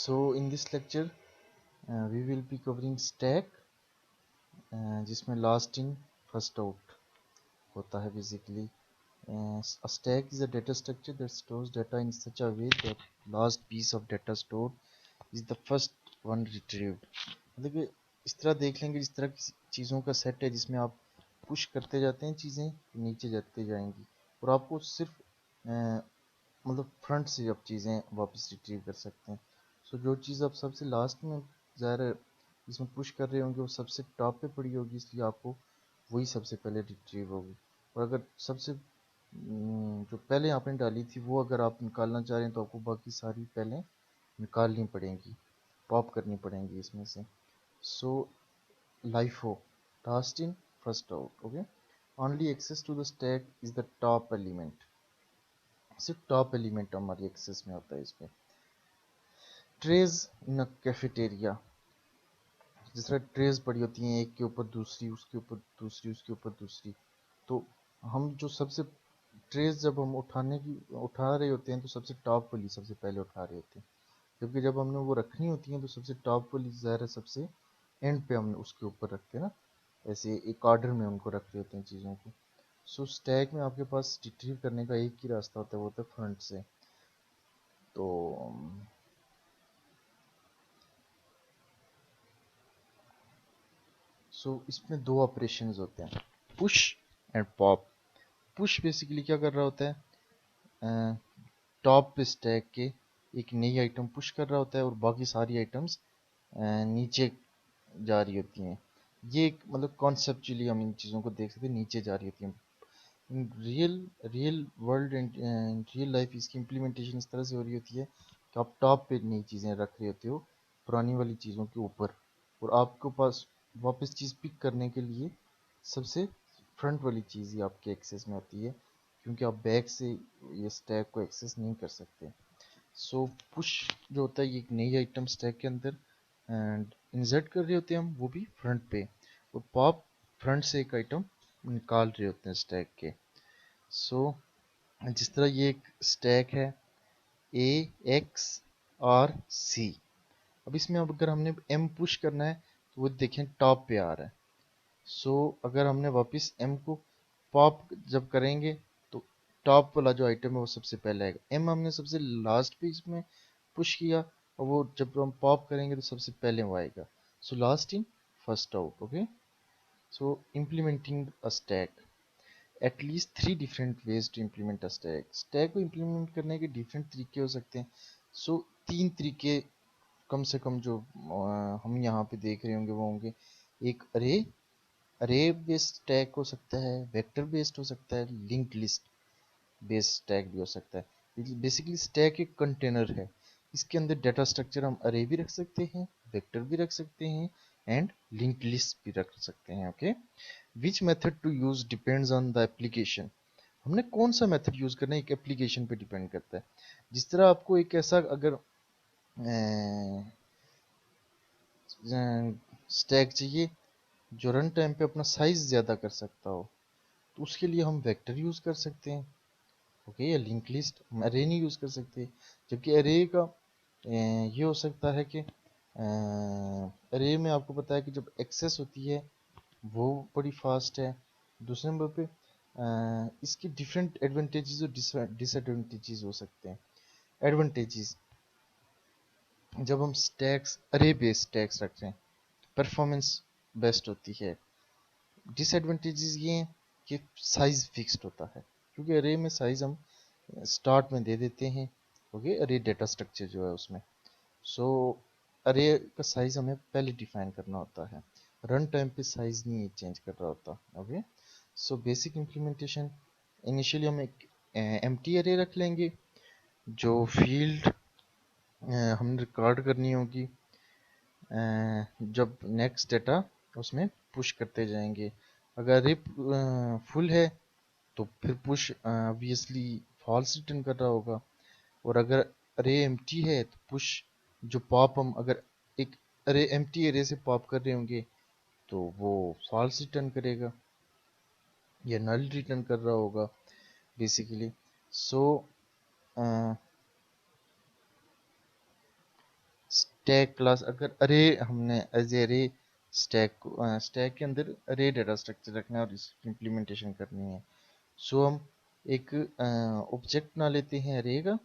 So in this lecture we will be covering stack जिसमें last in first out होता है basically. A stack is a data structure that stores data in such a way that last piece of data stored is the first one retrieved. मतलब कि इस तरह देख लेंगे जिस तरह की चीज़ों का सेट है जिसमें आप पुश करते जाते हैं चीज़ें नीचे जाती जाएंगी और आपको सिर्फ मतलब फ्रंट से आप चीज़ें वापस रिट्रीव कर सकते हैं. सो जो चीज़ आप सबसे लास्ट में ज़ाहिर इसमें पुश कर रहे होंगे वो सबसे टॉप पे पड़ी होगी, इसलिए आपको वही सबसे पहले रिट्रीव होगी. और अगर सबसे जो पहले आपने डाली थी वो अगर आप निकालना चाह रहे हैं तो आपको बाकी सारी पहले निकालनी पड़ेंगी, पॉप करनी पड़ेंगी इसमें से. सो LIFO, last in first out. Okay, only access to the stack is the top element. सिर्फ टॉप एलिमेंट हमारी एक्सेस में होता है इसमें. ट्रेज इन अ कैफेटेरिया, जिस तरह ट्रेज पड़ी होती हैं एक के ऊपर दूसरी, उसके ऊपर दूसरी, उसके ऊपर दूसरी. तो हम जो सबसे ट्रेज जब हम उठा रहे होते हैं तो सबसे टॉप वाली सबसे पहले उठा रहे होते हैं, जबकि जब हमने वो रखनी होती हैं तो सबसे टॉप वाली ज़ाहिर है सबसे एंड पे हम उसके ऊपर रखते हैं ना, ऐसे एक ऑर्डर में उनको रख रहे होते हैं चीज़ों को. सो स्टैक में आपके पास रिट्रीव करने का एक ही रास्ता होता है, वो होता है फ्रंट से. तो इसमें दो ऑपरेशंस होते हैं, push and pop. Push basically क्या कर रहा होता है, टॉप पे स्टैक के एक नई आइटम पुश कर रहा होता है और बाकी सारी आइटम्स नीचे जा रही होती हैं. ये एक मतलब कॉन्सेप्चुअली हम इन चीज़ों को देख सकते हैं, नीचे जा रही होती हैं. Real real world and real life इसकी इम्प्लीमेंटेशन इस तरह से हो रही होती है कि आप टॉप पे नई चीज़ें रख रहे होते हो पुरानी वाली चीज़ों के ऊपर, और आपके पास वापस चीज़ पिक करने के लिए सबसे फ्रंट वाली चीज़ ही आपके एक्सेस में होती है, क्योंकि आप बैक से ये स्टैक को एक्सेस नहीं कर सकते. सो पुश जो होता है ये एक नई आइटम स्टैक के अंदर एंड इंसर्ट कर रहे होते हैं हम, वो भी फ्रंट पे. और पॉप फ्रंट से एक आइटम निकाल रहे होते हैं स्टैक के. सो जिस तरह ये एक स्टैक है ए एक्स और सी. अब इसमें अब अगर हमने एम पुश करना है तो वो देखें टॉप पे आ रहा है. सो अगर हमने वापस एम को पॉप जब करेंगे तो टॉप वाला जो आइटम है वो सबसे पहले आएगा. एम हमने सबसे लास्ट पे इसमें पुश किया और वो जब हम पॉप करेंगे तो सबसे पहले वो आएगा. So last in first out. Okay, so implementing a stack, at least 3 different ways to implement a stack. Stack को इम्प्लीमेंट करने के डिफरेंट तरीके हो सकते हैं. सो 3 तरीके कम से कम जो हम यहाँ पे देख रहे होंगे वो होंगे. एक अरे अरे बेस्ड स्टैक हो सकता है, वेक्टर बेस्ड हो सकता है, लिंक्ड लिस्ट बेस्ड स्टैक भी हो सकता है. बेसिकली स्टैक एक कंटेनर है, इसके अंदर डाटा स्ट्रक्चर हम अरे भी रख सकते हैं, वेक्टर भी रख सकते हैं एंड लिंक्ड लिस्ट भी रख सकते हैं. Okay, which method to use depends on the application. हमने कौन सा मेथड यूज करना है एक एप्लीकेशन पे डिपेंड करता है. जिस तरह आपको एक ऐसा अगर स्टैक चाहिए जो रन टाइम पे अपना साइज ज़्यादा कर सकता हो, तो उसके लिए हम वेक्टर यूज़ कर सकते हैं. ओके, या लिंक लिस्ट, हम अरे नहीं यूज़ कर सकते. जबकि अरे का ये हो सकता है कि अरे में आपको पता है कि जब एक्सेस होती है वो बड़ी फास्ट है. दूसरे नंबर पे इसके डिफरेंट एडवांटेजेस और डिसएडवांटेजेस हो सकते हैं. एडवांटेजेस, जब हम स्टैक्स अरे बेस्ड स्टैक्स रखते हैं परफॉर्मेंस बेस्ट होती है. डिसएडवांटेजेस ये हैं कि साइज़ फिक्स्ड होता है, क्योंकि अरे में साइज़ हम स्टार्ट में दे देते हैं. ओके, अरे डेटा स्ट्रक्चर जो है उसमें. सो अरे का साइज़ हमें पहले डिफाइन करना होता है, रन टाइम पे साइज़ नहीं चेंज कर रहा होता. Okay, so basic implementation, initially हम एक एम्प्टी अरे रख लेंगे जो फील्ड हमने रिकॉर्ड करनी होगी जब नेक्स्ट डेटा उसमें पुश करते जाएंगे. अगर रिप फुल है तो फिर पुश ऑब्वियसली फॉल्स रिटर्न कर रहा होगा, और अगर अरे एम्प्टी है तो पुश जो पॉप हम अगर एक अरे एम्प्टी अरे से पॉप कर रहे होंगे तो वो फॉल्स रिटर्न करेगा या नल रिटर्न कर रहा होगा बेसिकली. सो स्टैक क्लास, अगर अरे हमने एज ए अरे स्टैक के अंदर अरे डेटा स्ट्रक्चर रखना है और इसकी इम्प्लीमेंटेशन करनी है। सो हम एक ऑब्जेक्ट बना लेते हैं अरे का।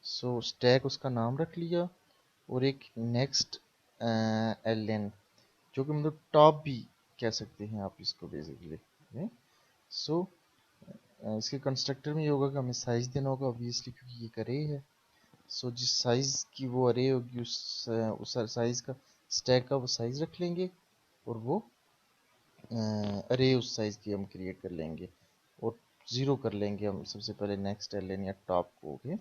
सो स्टैक उसका नाम रख लिया और एक नेक्स्ट एल एन, जो कि मतलब टॉप भी कह सकते हैं आप इसको बेसिकली। सो इसके कंस्ट्रक्टर में ये होगा कि हमें साइज देना होगा ऑब्वियसली, क्योंकि ये अरे है। सो जिस साइज की वो अरे होगी उस साइज का स्टैक का वो साइज रख लेंगे, और वो अरे उस साइज की हम क्रिएट कर लेंगे और ज़ीरो कर लेंगे हम सबसे पहले नेक्स्ट एल या टॉप को। ओके,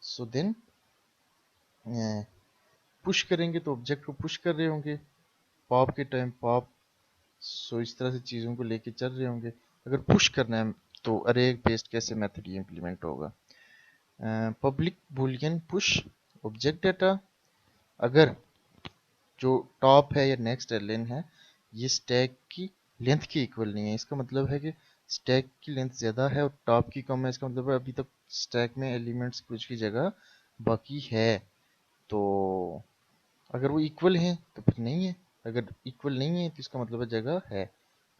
सो देन पुश करेंगे तो ऑब्जेक्ट को पुश कर रहे होंगे, पॉप के टाइम पॉप। सो इस तरह से चीज़ों को लेके चल रहे होंगे। अगर पुश करना है तो अरे बेस्ड कैसे मेथड ये इम्प्लीमेंट होगा, public Boolean push object data. अगर जो टॉप है या नेक्स्ट एलियन है ये स्टैक की लेंथ के इक्वल नहीं है, इसका मतलब है कि स्टैक की लेंथ ज़्यादा है और टॉप की कम है, इसका मतलब है अभी तक स्टैक में एलिमेंट्स कुछ की जगह बाकी है। तो अगर वो इक्वल है तो फिर नहीं है, अगर इक्वल नहीं है तो इसका मतलब है जगह है,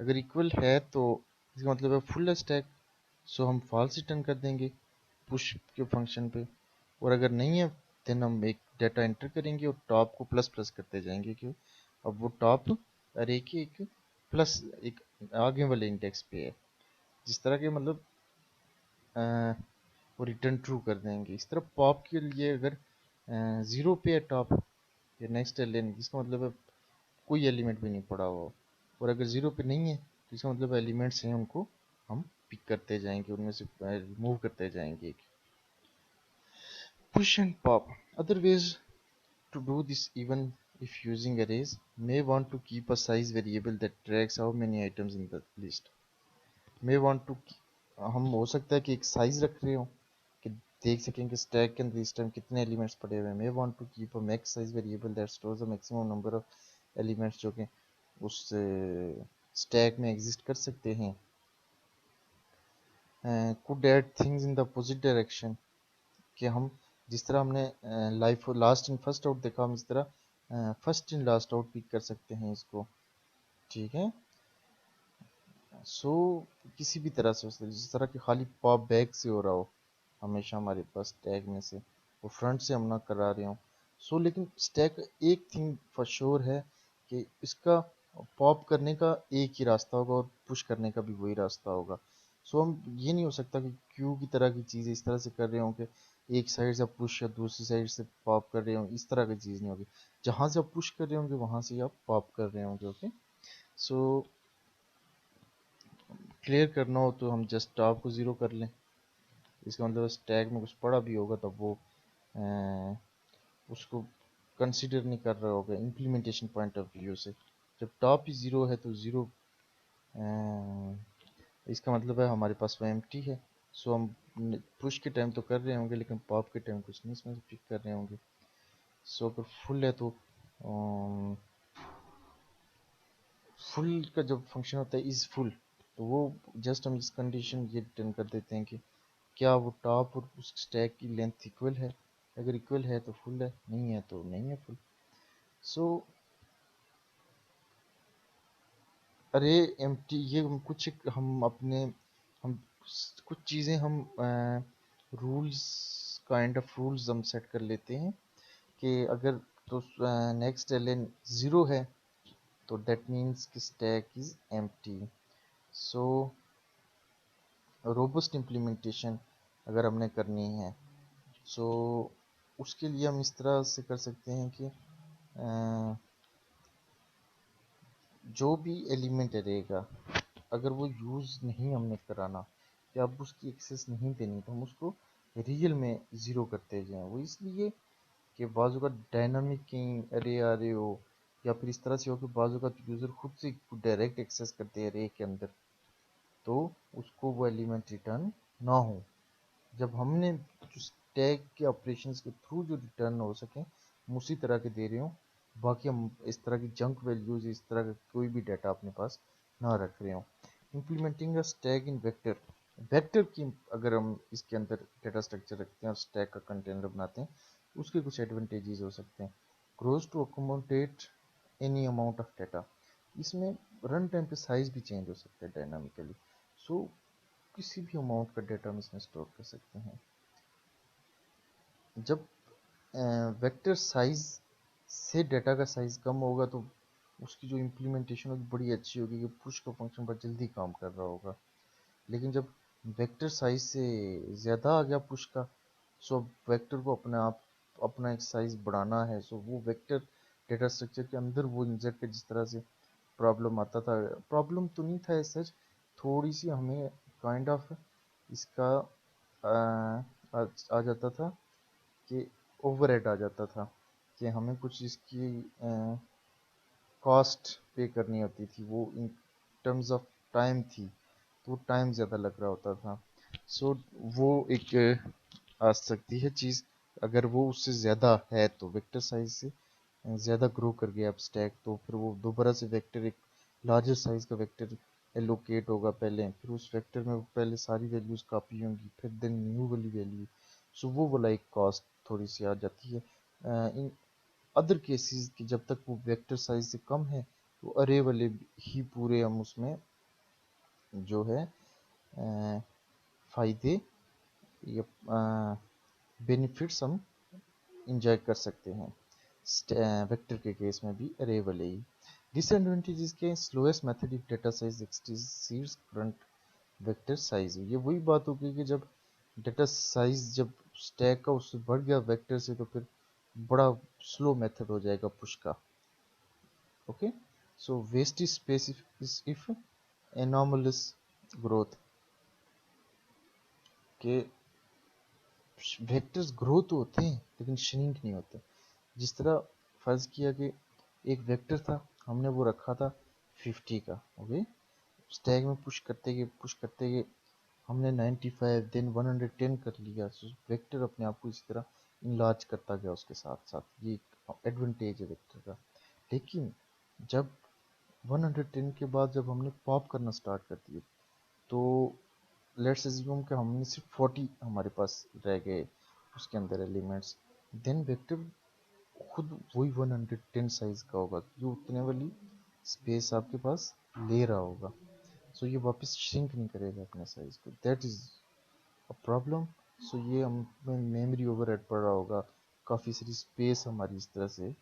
अगर इक्वल है तो इसका मतलब है फुल है स्टैक। सो हम फॉल्स रिटर्न कर देंगे पुश के फंक्शन पे। और अगर नहीं है देन हम एक डाटा एंटर करेंगे और टॉप को प्लस प्लस करते जाएंगे, क्यों अब वो टॉप अरे के एक प्लस एक आगे वाले इंडेक्स पे है, जिस तरह के मतलब वो रिटर्न ट्रू कर देंगे। इस तरह पॉप के लिए अगर ज़ीरो पे है टॉप या नेक्स्ट एलियन, इसका मतलब है कोई एलिमेंट भी नहीं पड़ा हुआ, और अगर ज़ीरो पे नहीं है तो इसका मतलब एलिमेंट्स हैं उनको हम पिक करते जाएंगे, उनमें से रिमूव करते जाएंगे। Push and pop. Other ways to do this, even if using arrays, may want to keep a size variable that tracks how many items in the list. May want to हम हो सकता है कि एक size रख रहे हो कि देख सकें कि स्टैक के अंदर इस टाइम कितने एलिमेंट्स पड़े हुए हैं। May want to keep a max size variable that stores the maximum number of elements जो कि उस स्टैक में एग्जिस्ट कर सकते हैं। Could add things in the opposite direction, कि हम जिस तरह हमने LIFO last in first out देखा, हम इस तरह first in last out pick कर सकते हैं इसको। ठीक है, सो किसी भी तरह से हो सकता है, जिस तरह की खाली पॉप बैक से हो रहा हो हमेशा हमारे पास टैग में से, वो फ्रंट से हम ना करा रहे हो। सो लेकिन स्टैक एक थिंग फॉर श्योर है कि इसका पॉप करने का एक ही रास्ता होगा और पुश करने का भी वही रास्ता होगा। सो हम ये नहीं हो सकता कि क्यू की तरह की चीज़ इस तरह से कर रहे हो कि एक साइड से पुश या दूसरी साइड से पॉप कर रहे हो, इस तरह की चीज़ नहीं होगी। जहाँ से आप पुश कर रहे होंगे वहाँ से आप पॉप कर रहे होंगे। ओके, सो क्लियर करना हो तो हम जस्ट टॉप को ज़ीरो कर लें, इसका मतलब स्टैक में कुछ पड़ा भी होगा तब वो उसको कंसिडर नहीं कर रहा होगा इम्प्लीमेंटेशन पॉइंट ऑफ व्यू से। जब टॉप ही ज़ीरो है तो ज़ीरो इसका मतलब है हमारे पास वो एम्प्टी है। सो हम पुश के टाइम तो कर रहे होंगे लेकिन पॉप के टाइम कुछ नहीं इसमें से पिक कर रहे होंगे। सो अगर फुल है तो फुल का जब फंक्शन होता है इज़ फुल, तो वो जस्ट हम इस कंडीशन ये रिटर्न कर देते हैं कि क्या वो टॉप और उस स्टैक की लेंथ इक्वल है, अगर इक्वल है तो फुल है, नहीं है तो नहीं है फुल। सो अरे एम्प्टी ये कुछ हम अपने हम कुछ चीज़ें हम रूल्स काइंड ऑफ रूल्स हम सेट कर लेते हैं कि अगर तो नेक्स्ट एलियन ज़ीरो है तो दैट मीन्स कि stack is empty. So robust implementation अगर हमने करनी है सो उसके लिए हम इस तरह से कर सकते हैं कि जो भी एलिमेंट रहेगा अगर वो यूज़ नहीं हमने कराना या अब उसकी एक्सेस नहीं देनी तो हम उसको रियल में ज़ीरो करते जाएं। वो इसलिए कि बाजू का डायनामिक कहीं अरे आ रहे हो या फिर इस तरह से हो कि बाजू का यूज़र खुद से डायरेक्ट एक्सेस करते हैं अरे के अंदर, तो उसको वो एलिमेंट रिटर्न ना हो। जब हमने जो टैग के ऑपरेशंस के थ्रू जो रिटर्न हो सके हम उसी तरह के दे रहे हो, बाकी हम इस तरह की जंक वैल्यूज इस तरह का कोई भी डाटा अपने पास ना रख रहे हो। Implementing a stack in vector, vector की अगर हम इसके अंदर डाटा स्ट्रक्चर रखते हैं और स्टैक का कंटेनर बनाते हैं उसके कुछ एडवांटेजेस हो सकते हैं। grows to accommodate any amount of data। इसमें रन टाइम पे साइज भी चेंज हो सकता है डायनामिकली, सो किसी भी अमाउंट का डेटा हम इसमें स्टोर कर सकते हैं। जब वेक्टर साइज से डेटा का साइज कम होगा तो उसकी जो इम्प्लीमेंटेशन होगी बड़ी अच्छी होगी कि पुश का फंक्शन बहुत जल्दी काम कर रहा होगा। लेकिन जब वेक्टर साइज से ज़्यादा आ गया पुश का, सो वेक्टर को अपने आप अपना एक साइज बढ़ाना है, सो वो वेक्टर डेटा स्ट्रक्चर के अंदर वो इंजर्ट के जिस तरह से प्रॉब्लम आता था, प्रॉब्लम तो नहीं था सच, थोड़ी सी हमें काइंड ऑफ इसका आ जाता था कि ओवरहेड आ जाता था कि हमें कुछ इसकी कॉस्ट पे करनी होती थी, वो इन टर्म्स ऑफ टाइम थी, तो टाइम ज़्यादा लग रहा होता था। सो वो एक आ सकती है चीज़, अगर वो उससे ज़्यादा है तो वेक्टर साइज से ज़्यादा ग्रो कर गया अब स्टैक, तो फिर वो दोबारा से वेक्टर एक लार्जर साइज का वेक्टर एलोकेट होगा पहले, फिर उस वेक्टर में पहले सारी वैल्यूज़ कॉपी होंगी, फिर देन न्यू वाली वैल्यू, सो वो वाला एक कॉस्ट थोड़ी सी आ जाती है। इन अदर केसेस कि जब तक वो वेक्टर साइज से कम है तो अरे वाले ही पूरे हम उसमें जो है फ़ायदे या बेनिफिट्स हम इंजॉय कर सकते हैं। वेक्टर के केस में भी अरे वाले ही। डिसएडवांटेजेस के slowest method if data size exceeds current vector size, ये वही बात होगी कि जब डेटा साइज जब स्टैक का उससे बढ़ गया वेक्टर से तो फिर बड़ा स्लो मेथड हो जाएगा पुश का। Okay, so waste space if anomalous growth के वेक्टर्स ग्रो तो होते हैं लेकिन श्रिंक नहीं होते। जिस तरह फर्ज किया कि एक वेक्टर था, हमने वो रखा था 50 का, ओके, स्टैक में पुश करते गए हमने 95 देन 110 कर लिया, तो वेक्टर अपने आप को इसी तरह इनलार्ज करता गया उसके साथ साथ, ये एडवांटेज है वेक्टर का। लेकिन जब 110 के बाद जब हमने पॉप करना स्टार्ट कर दिया तो लेट्स अज्यूम कि हमने सिर्फ 40 हमारे पास रह गए उसके अंदर एलिमेंट्स, देन वेक्टर खुद वही 110 साइज का होगा, जो उतने वाली स्पेस आपके पास ले रहा होगा, सो ये वापस श्रिंक नहीं करेगा अपने साइज को, दैट इज अ प्रॉब्लम। सो ये हमें मेमोरी ओवरहेड पड़ रहा होगा, काफ़ी सारी स्पेस हमारी इस तरह से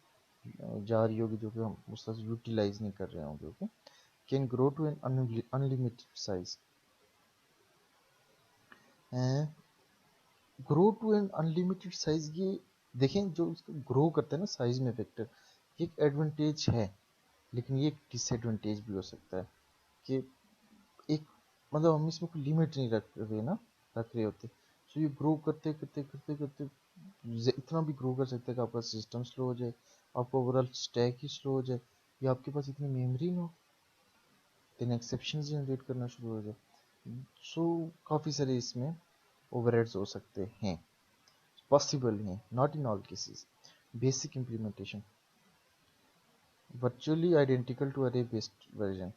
जा रही होगी जो कि हम उस तरह से यूटिलाइज नहीं कर रहे होंगे। Okay, can grow to an unlimited size, grow to an unlimited size, ये देखें जो ग्रो करता है ना साइज में वेक्टर, ये एक एडवांटेज है लेकिन ये एक डिसएडवांटेज भी हो सकता है कि एक मतलब हम इसमें कोई लिमिट नहीं रख रहे होते, सो ये ग्रो करते करते करते करते इतना भी ग्रो कर सकते हैं कि आपका सिस्टम स्लो हो जाए, आपका ओवरऑल स्टैक ही स्लो हो जाए, या आपके पास इतनी मेमोरी ना हो, देन एक्सेप्शन जनरेट करना शुरू हो जाए। सो काफ़ी सारे इसमें ओवरहेड्स हो सकते हैं, पॉसिबल हैं, not in all cases. Basic implementation virtually identical to array based version,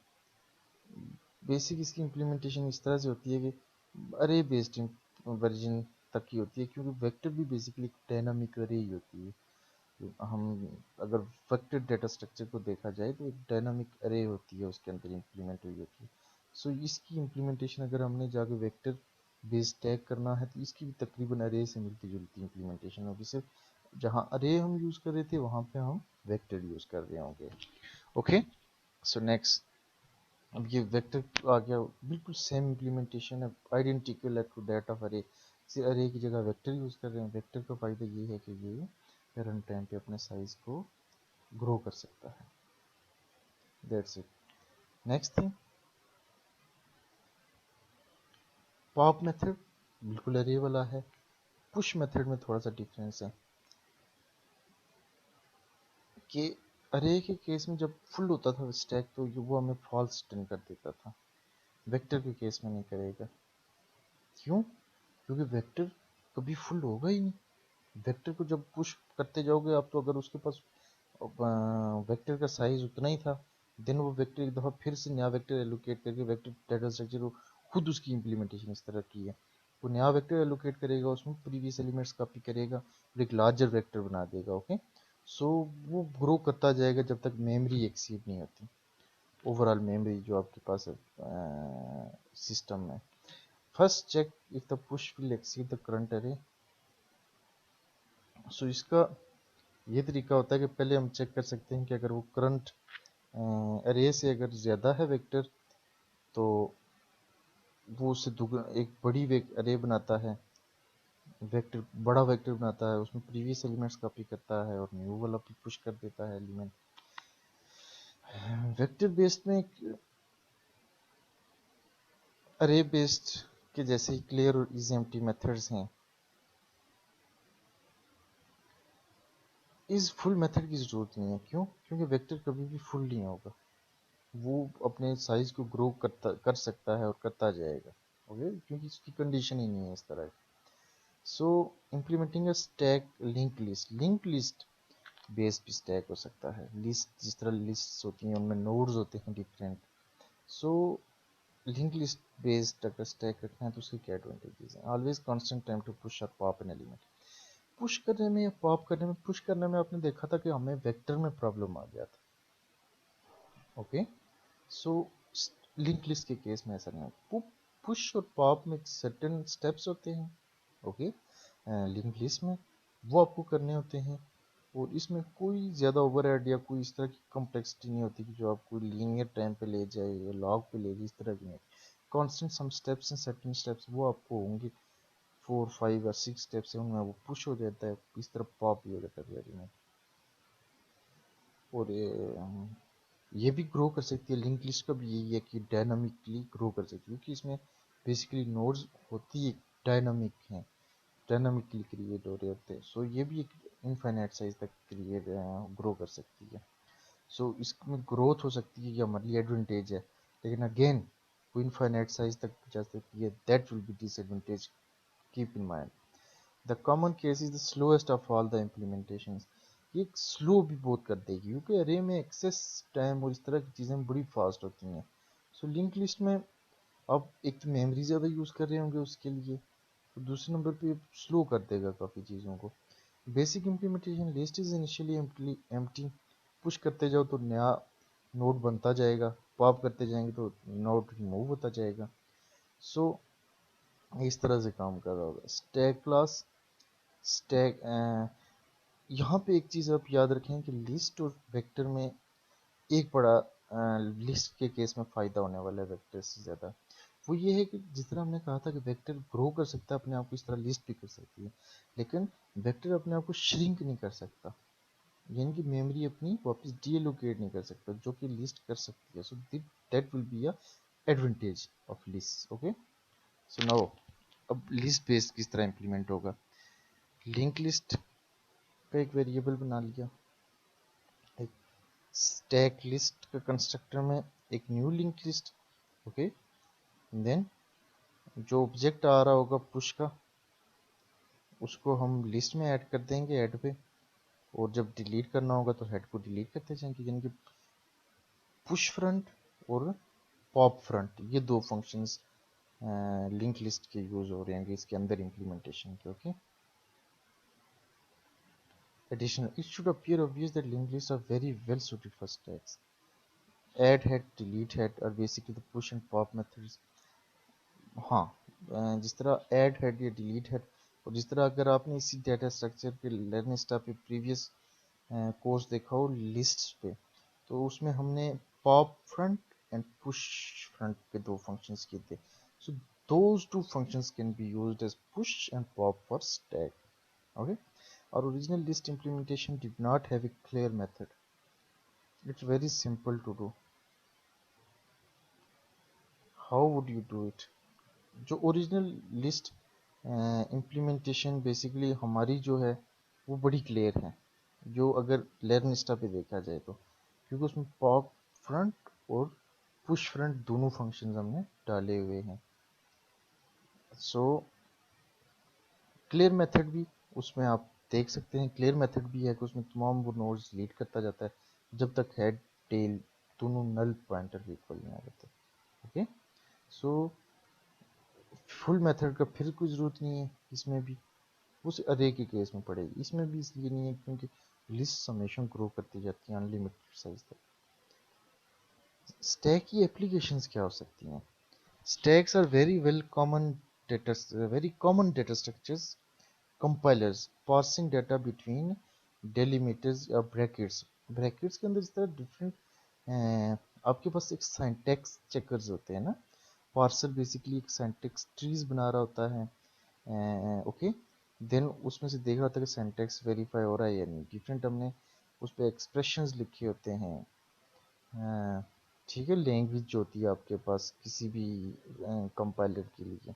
basic इसकी इम्प्लीमेंटेशन इस तरह से होती है कि अरे बेस्ड वर्जन तक की होती है, क्योंकि वेक्टर भी बेसिकली डायनामिक अरे ही होती है। हम अगर वेक्टर डेटा स्ट्रक्चर को देखा जाए तो एक डायनामिक अरे होती है, उसके अंदर इम्प्लीमेंट हुई होती है। सो इसकी इम्प्लीमेंटेशन अगर हमने जाके वेक्टर बेस टैग करना है तो इसकी भी तकरीबन अरे से मिलती जुलती इम्प्लीमेंटेशन होगी, सिर्फ जहाँ अरे हम यूज़ कर रहे थे वहाँ पे हम वेक्टर यूज़ कर रहे होंगे। ओके, सो नेक्स्ट, अब ये वेक्टर आ गया, बिल्कुल सेम इम्प्लीमेंटेशन है, आइडेंटिकल है टू दैट ऑफ अरे, सिर्फ अरे की जगह वेक्टर यूज़ कर रहे हैं। वेक्टर का फ़ायदा ये है कि ये रन टाइम पे अपने साइज को ग्रो कर सकता है, that's it. Next thing, pop method बिल्कुल अरे वाला है, पुश मेथड में थोड़ा सा डिफरेंस है कि अरे के केस में जब फुल होता था स्टैक तो वो हमें फॉल्स रिटर्न कर देता था, वेक्टर के केस में नहीं करेगा। क्यों? क्योंकि वेक्टर कभी फुल होगा ही नहीं, वेक्टर को जब पुश करते जाओगे आप तो अगर उसके पास वेक्टर का साइज उतना ही था, देन वो वेक्टर एक दफ़ा फिर से नया वेक्टर एलोकेट करके वेक्टर डाटा स्ट्रक्चर को खुद उसकी इम्प्लीमेंटेशन इस तरह की है, वो नया वेक्टर एलोकेट करेगा, उसमें प्रीवियस एलिमेंट्स कॉपी करेगा और एक लार्जर वेक्टर बना देगा। ओके, सो वो ग्रो करता जाएगा जब तक मेमोरी एक्सीड नहीं होती, ओवरऑल मेमोरी जो आपके पास है सिस्टम में। First check if the push will exceed the current array. So इसका ये तरीका होता है कि पहले हम चेक कर सकते हैं कि अगर वो करंट अरे से अगर ज़्यादा है वेक्टर, तो वो उससे दुगना एक बड़ी अरे बनाता है, वेक्टर बड़ा वेक्टर बनाता है, उसमें प्रीवियस एलिमेंट्स कॉपी करता है और न्यू वाला भी पुश कर देता है एलिमेंट। वेक्टर बेस्ड में अरे बेस्ड के जैसे ही क्लियर और इजी एम्प्टी मेथड्स हैं, इस फुल मेथड की ज़रूरत नहीं है। क्यों? क्योंकि वेक्टर कभी भी फुल नहीं होगा, वो अपने साइज को ग्रो कर सकता है और करता जाएगा। ओके, क्योंकि इसकी कंडीशन ही नहीं है इस तरह की। So implementing a stack link list based भी स्टैक हो सकता है। लिस्ट जिस तरह लिस्ट होती हैं उनमें नोड्स होते हैं different. So linked list based अगर स्टैक रखना है तो उसकी क्या एडवांटेजेस हैं? Always constant time to push और पॉप एन एलिमेंट। पुश करने में या पॉप करने में, पुश करने में आपने देखा था कि हमें वेक्टर में प्रॉब्लम आ गया था। ओके, सो लिंक लिस्ट के केस में ऐसा नहीं है। पुश और पॉप में सर्टेन स्टेप्स होते हैं। ओके, लिंक लिस्ट में वो आपको करने होते हैं, और इसमें कोई ज़्यादा ओवरहेड या कोई इस तरह की कॉम्प्लेक्सिटी नहीं होती कि जो आपको लीनियर टाइम पे ले जाए या लॉग पे ले जाए, इस तरह की नहीं। Constant some steps and certain steps वो आपको होंगे, 4 5 या 6 स्टेप्स है उनमें वो पुश हो जाता है, इस तरह पॉप भी हो जाता है वेरी। और ये भी ग्रो कर सकती है, लिंक लिस्ट का भी यही है कि डायनामिकली ग्रो कर सकती है, क्योंकि इसमें बेसिकली नोड्स होती है डायनामिक हैं, डायनामिकली क्रिएट हो रहे होते हैं। सो ये भी एक इनफाइनाइट साइज तक क्रिएट ग्रो कर सकती है। सो इसमें ग्रोथ हो सकती है, ये हमारे लिए एडवांटेज है, लेकिन अगेन वो इनफाइनाइट साइज तक जा सकती है, that will be disadvantage, keep in mind. The common case is the slowest of all the implementations. ये स्लो भी बहुत कर देगी, क्योंकि अरे में एक्सेस टाइम और इस तरह की चीज़ें बड़ी फास्ट होती हैं। सो लिंक लिस्ट में आप एक तो मेमोरी ज़्यादा यूज़ कर रहे होंगे उसके लिए, तो दूसरे नंबर पे स्लो कर देगा काफ़ी चीज़ों को। Basic implementation list is initially empty, push करते जाओ तो नया नोड बनता जाएगा, पॉप करते जाएंगे तो नोड रिमूव होता जाएगा। सो इस तरह से काम कर रहा होगा। स्टैक क्लास, स्टैक यहाँ पे एक चीज़ आप याद रखें कि लिस्ट और वेक्टर में एक बड़ा लिस्ट के केस में फ़ायदा होने वाला है वेक्टर से ज़्यादा, वो ये है कि जिस तरह हमने कहा था कि वेक्टर ग्रो कर सकता है अपने आप को, इस तरह लिस्ट भी कर सकती है, लेकिन वेक्टर अपने आप को श्रिंक नहीं कर सकता, यानी कि मेमोरी अपनी वापस डीएलोकेट नहीं कर सकता, जो कि लिस्ट कर सकती है। So that will be a advantage of list. Okay, so now अब लिस्ट बेस्ड किस तरह इंप्लीमेंट होगा। लिंक लिस्ट का एक वेरिएबल बना लिया, एक स्टैक लिस्ट का कंस्ट्रक्टर में एक new linked list. Okay, then जो ऑब्जेक्ट आ रहा होगा पुश का, उसको हम लिस्ट में ऐड कर देंगे हेड पे, और जब डिलीट करना होगा तो हेड को डिलीट करते जाएंगे, यानी कि पुश फ्रंट और पॉप फ्रंट ये दो फंक्शंस लिंक लिस्ट के यूज हो रहे हैं इसके अंदर इम्प्लीमेंटेशन के। Okay, additional it should appear obvious that linked lists are very well suited for stacks. Add head, delete head are basically the push and pop methods. हाँ, जिस तरह ऐड हेड या डिलीट हेड, और जिस तरह अगर आपने इसी डाटा स्ट्रक्चर पे लर्निस्टा पे प्रीवियस कोर्स देखा हो लिस्ट्स पे, तो उसमें हमने pop front and push front पे दो फंक्शंस किए थे। So those two functions can be used as push and pop for stack. Okay, our original list implementation did not have a clear method. It's very simple to do. How would you do it? जो original list implementation basically हमारी जो है वो बड़ी clear है, जो अगर लर्निस्टा पे देखा जाए तो, क्योंकि उसमें पॉप फ्रंट और पुश फ्रंट दोनों फंक्शंस हमने डाले हुए हैं। सो क्लियर मेथड भी उसमें आप देख सकते हैं, क्लियर मेथड भी है कि उसमें तमाम वो नोड्स डिलीट करता जाता है जब तक हेड टेल दोनों नल पॉइंटर के इक्वल नहीं आ जाते। ओके, सो फुल मेथड का फिर कोई ज़रूरत नहीं है इसमें भी, उस अरे के केस में पड़ेगी, इसमें भी इसलिए नहीं है क्योंकि लिस्ट समेशन ग्रो करती जाती है अनलिमिटेड साइज तक। स्टैक की एप्लीकेशंस क्या हो सकती हैं? Stacks are very common data structures compilers parsing data between delimíters या ब्रैकेट्स। ब्रैकेट्स के अंदर इस तरह डिफरेंट आपके पास एक सिंटैक्स चेकर्स होते हैं ना। पार्सर बेसिकली एक सिंटैक्स ट्रीज बना रहा होता है, ओके। देन उसमें से देख रहा होता है कि सिंटैक्स वेरीफाई हो रहा है या नहीं। डिफरेंट हमने उस पर एक्सप्रेशंस लिखे होते हैं, ठीक है। लैंग्वेज जो होती है आपके पास किसी भी कंपाइलर के लिए,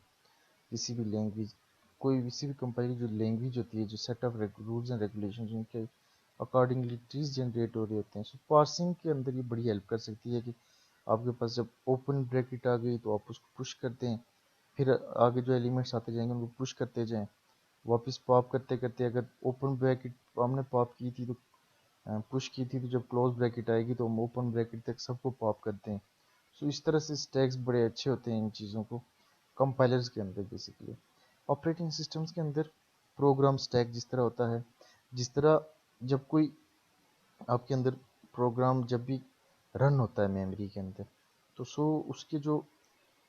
किसी भी लैंग्वेज, कोई किसी भी कंपाइलर जो लैंग्वेज होती है, जो set of rules and regulation उनके अकॉर्डिंगली ट्रीज जनरेट हो रहे होते हैं। सो पार्सिंग के अंदर ये बड़ी हेल्प कर सकती है कि आपके पास जब ओपन ब्रैकेट आ गई तो आप उसको पुश करते हैं, फिर आगे जो एलिमेंट्स आते जाएंगे उनको पुश करते जाएं, वापस पॉप करते करते अगर ओपन ब्रैकेट हमने पॉप की थी तो पुश की थी, तो जब क्लोज ब्रैकेट आएगी तो हम ओपन ब्रैकेट तक सबको पॉप करते हैं। सो इस तरह से स्टैक्स बड़े अच्छे होते हैं इन चीज़ों को कंपाइलर्स के अंदर। बेसिकली ऑपरेटिंग सिस्टम्स के अंदर प्रोग्राम स्टैक जिस तरह होता है, जिस तरह जब कोई आपके अंदर प्रोग्राम जब भी रन होता है मेमोरी के अंदर, तो सो उसके जो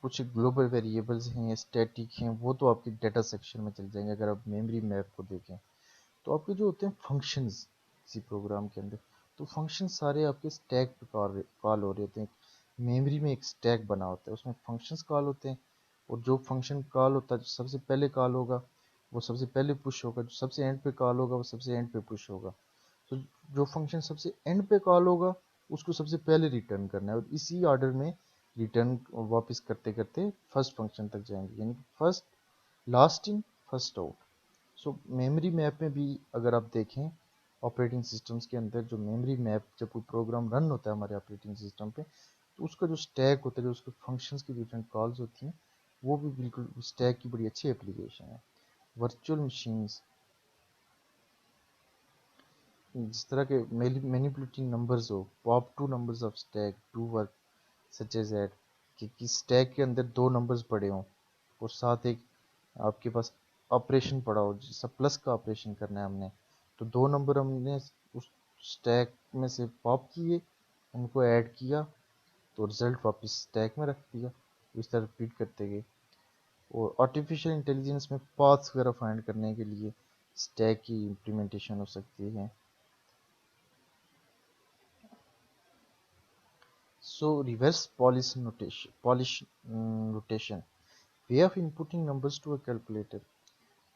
कुछ ग्लोबल वेरिएबल्स हैं या स्टैटिक हैं वो तो आपके डेटा सेक्शन में चल जाएंगे। अगर आप मेमोरी मैप को देखें तो आपके जो होते हैं फंक्शंस किसी प्रोग्राम के अंदर, तो फंक्शन सारे आपके स्टैक पे कॉल हो रहे होते हैं। मेमोरी में एक स्टैक बना होता है, उसमें फंक्शंस कॉल होते हैं, और जो फंक्शन कॉल होता है जो सबसे पहले कॉल होगा वो सबसे पहले पुश होगा, जो सबसे एंड पे कॉल होगा वो सबसे एंड पे पुश होगा। तो जो फंक्शन सबसे एंड पे कॉल होगा उसको सबसे पहले रिटर्न करना है, और इसी ऑर्डर में रिटर्न वापस करते करते फर्स्ट फंक्शन तक जाएंगे, यानी first last in first out. So memory map में भी अगर आप देखें ऑपरेटिंग सिस्टम्स के अंदर, जो मेमोरी मैप जब कोई प्रोग्राम रन होता है हमारे ऑपरेटिंग सिस्टम पे, तो उसका जो स्टैक होता है, जो उसके फंक्शंस की डिफरेंट कॉल्स होती हैं, वो भी बिल्कुल स्टैक की बड़ी अच्छी एप्लीकेशन है। वर्चुअल मशीन्स, जिस तरह के मैनिपुलेटिंग नंबर्स हो, pop two numbers off stack to work such as at, कि स्टैक के अंदर दो नंबर्स पड़े हों और साथ एक आपके पास ऑपरेशन पड़ा हो, जैसा प्लस का ऑपरेशन करना है हमने, तो दो नंबर हमने उस स्टैक में से पॉप किए, उनको ऐड किया, तो रिजल्ट वापस स्टैक में रख दिया। इस तरह रिपीट करते गए। और आर्टिफिशियल इंटेलिजेंस में पाथ्स वगैरह फाइंड करने के लिए स्टैक की इम्प्लीमेंटेशन हो सकती है। सो reverse polish notation, way of inputting numbers to a calculator.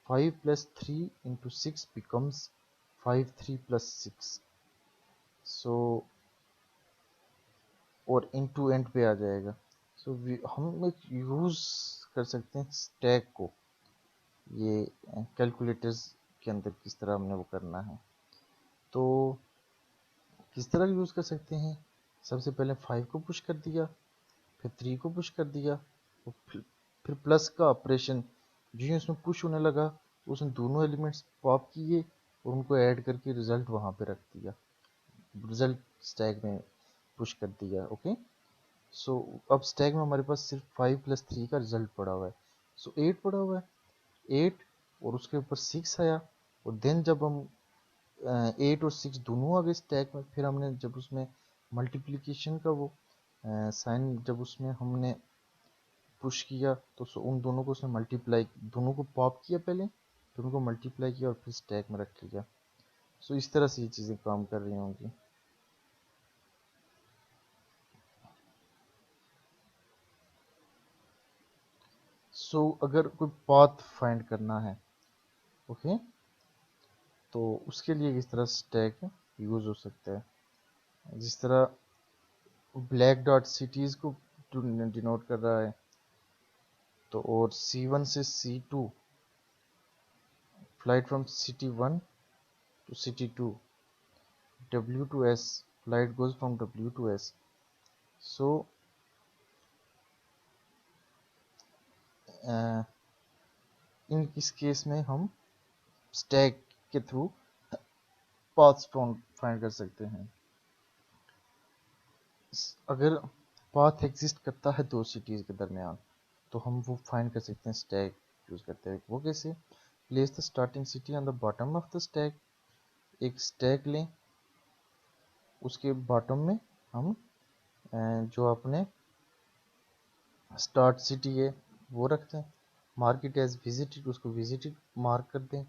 5 plus 3 into 6 becomes 5 3 plus 6। सो और into एंड पे आ जाएगा। सो हम एक यूज़ कर सकते हैं स्टैक को, ये कैलकुलेटर्स के अंदर किस तरह हमने वो करना है। तो किस तरह यूज़ कर सकते हैं? सबसे पहले 5 को पुश कर दिया, फिर 3 को पुश कर दिया, और फिर प्लस का ऑपरेशन जो ही उसमें पुश होने लगा, उसने दोनों एलिमेंट्स पॉप किए और उनको ऐड करके रिजल्ट वहाँ पे रख दिया, रिजल्ट स्टैक में पुश कर दिया। ओके, सो अब स्टैक में हमारे पास सिर्फ 5 प्लस 3 का रिजल्ट पड़ा हुआ है। सो 8 पड़ा हुआ है, 8 और उसके ऊपर 6 आया, और देन जब हम 8 और 6 दोनों आ गए स्टैक में, फिर हमने जब उसमें मल्टीप्लिकेशन का वो साइन जब उसमें हमने पुश किया, तो उन दोनों को उसने मल्टीप्लाई, दोनों को पॉप किया पहले, फिर उनको मल्टीप्लाई किया और फिर स्टैक में रख लिया। सो इस तरह से ये चीज़ें काम कर रही होंगी। सो अगर कोई पाथ फाइंड करना है, ओके, तो उसके लिए किस तरह स्टैक यूज़ हो सकता है। जिस तरह ब्लैक डॉट सिटीज़ को डिनोट कर रहा है, तो और C1 से C2, flight from City 1 to City 2, W to S, flight goes from W to S। So इन इस केस में हम स्टैक के थ्रू पाथ्स फाइंड कर सकते हैं। अगर पाथ एग्जिस्ट करता है दो सिटीज़ के दरमियान, तो हम वो फाइंड कर सकते हैं स्टैक यूज़ करते हैं। वो कैसे? Place the starting city on the bottom of the stack, एक स्टैक लें, उसके बॉटम में हम जो अपने स्टार्ट सिटी है वो रखते हैं, मार्केट एज विजिटेड, उसको विजिटेड मार्क कर दें।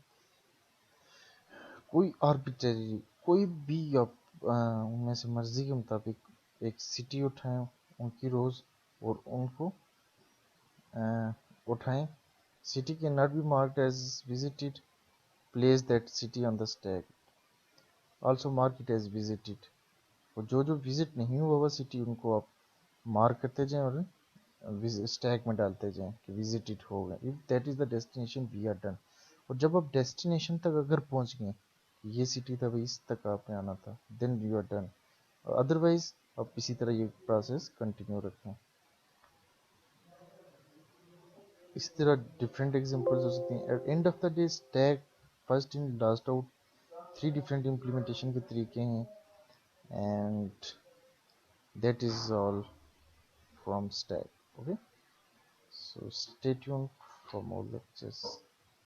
कोई आर्बिट्रेरी, कोई भी आप उनमें से मर्जी के मुताबिक एक सिटी उठाएं, उनकी रोज, और उनको उठाएं। City can not be marked as visited, place that city on the stack, also mark it as visited. और जो जो विजिट नहीं हुआ हुआ सिटी उनको आप मार्क करते जाएं और स्टैक में डालते जाएं कि विजिटेड हो गए। If that is the destination we are done. और जब आप डेस्टिनेशन तक अगर पहुंच गए, ये सिटी था भाई, इस तक आपने आना था, then you are done. Otherwise आप इसी तरह ये प्रोसेस कंटिन्यू रखें। इस तरह डिफरेंट एग्जांपल्स हो सकती हैं। At end of the day stack, first in last out, 3 different implementation के तरीके हैं। And that is all from stack. Okay, so stay tuned for more lectures.